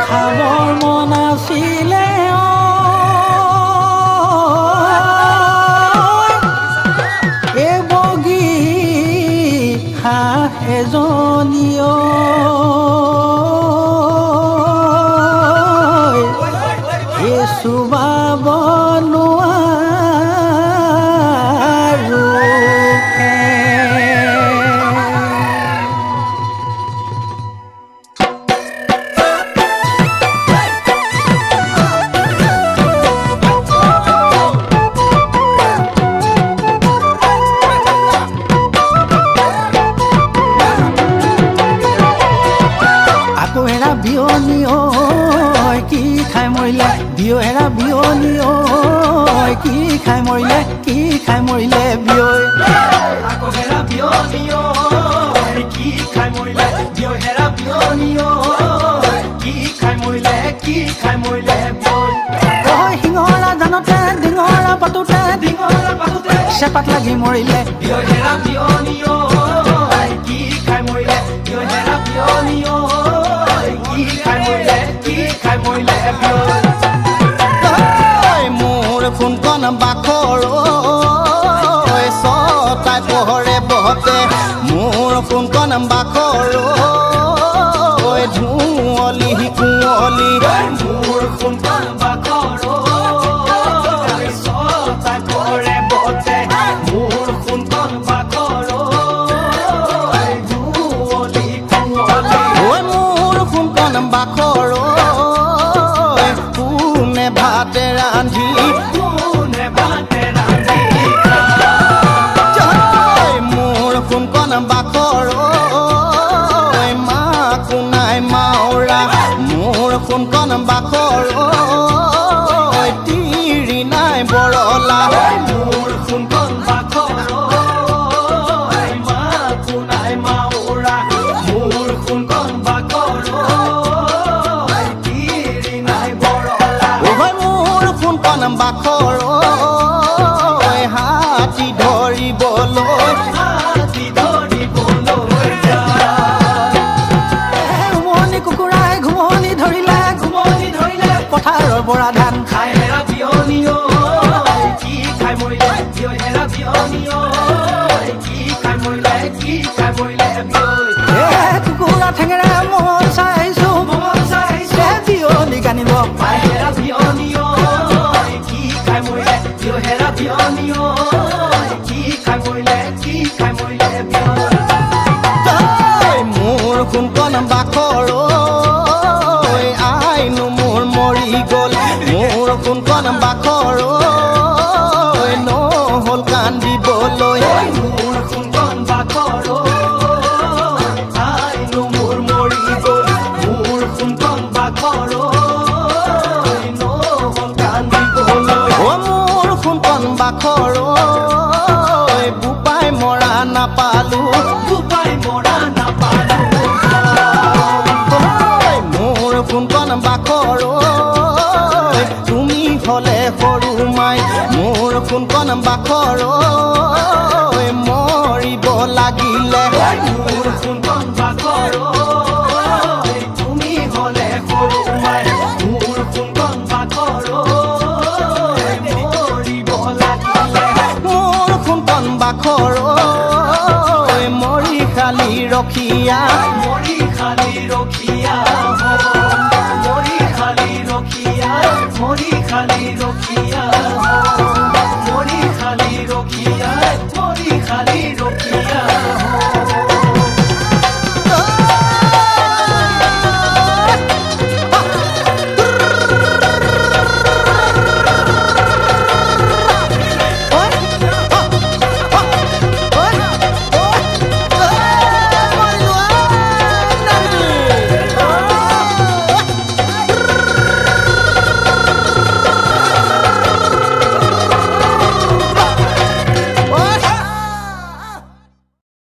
খাবৰ মন আছিলে এ বগী হাঁহ এজনীও এ চুবাব নোৱাৰো বিয়নী ঐ কি খাই মৰিলে বিয়হেৰা বিয়নী ঐ কি খাই মৰিলে বিয়ৈ আকৌ হেৰা বিয়নী ঐ কি খাই মৰিলে বিয়হেৰা বিয়নী ঐ কি খাই মৰিলে বিয়ৈ ঐ শিঙৰা জানতে ডিঙৰা পাতোতে চেপাত লাগি মৰিলে বিয়হেৰা বিয়নী ঐ কি খাই মৰিলে বিয়হেৰা বিয়নী ঐ কি খাই মৰিলে বিয়ৈ মোৰ কোনখন বাখৰ ছটাই পোহৰে বহতে মোৰ কোনখন বাখৰ ধুঁৱলি কুঁৱলি মোৰ কোনখন বাখৰ ছটাই পোহৰে বহতে মোৰ কোনখন বাখৰ ধুঁৱলি কুঁৱলি মোৰ কোনখন বাখৰ কোনে ভাতে ৰান্ধি মোৰ কোনখন বাখৰ মা কোনাই মাওৰা মোৰ কোনখন বাখৰ তিৰি নাই বৰলা মোৰ কোনখন বাখৰ মা কোনাই মাওৰা মোৰ কোনখন বাখৰ তিৰি নাই বৰলা মোৰ কোনখন বাখৰ হাতী ধৰিবলৈ হাতী ধৰিবলৈ উমনি কুকুৰাই ঘুমনি ধৰিলে পথাৰৰ বৰা ধান খাই হেৰা বিয়নী ঐ কি খাই মৰিলে বিয়হেৰা বিয়নী ঐ কি খাই মৰিলে বিয়ৈ কুকুৰা ঠেঙেৰা মন চাইছো বিয়নী কানিব খাই হেৰা বিয়নী ঐ কি খাই মৰিলে বিয়হেৰা বিয়নী ঐ কি খাই মৰিলে বিয়ৈ মোৰ কোনখন বাখৰ আইনো মোৰ মৰি গ'ল মোৰ কোনখন বাখৰ নহ'ল কান্দিবলৈ মোৰ কোনখন বাখৰ আইনো মোৰ মৰি গ'ল মোৰ কোনখন বাখৰ নহ'ল কান্দিবলৈ মোৰ কোনখন বাখৰ বোপাই মৰা নাপালো বোপাই মৰা নাপালো মোৰ কোনখন বাখৰ তুমি হ'লে সৰু মাই মোৰ কোনখন বাখৰ মৰিব লাগিলে মোৰ কোনখন বাখৰ তুমি হ'লে সৰু মাই মোৰ কোনখন বাখৰ মৰিব লাগিলে মোৰ কোনখন বাখৰ মৰি খালি ৰখিয়া মৰি খালি ৰখিয়া মৰি খালি ৰখিয়া মৰি খালি ৰখিয়া মৰি খালি ৰখিয়া মৰি খালি ৰখিয়া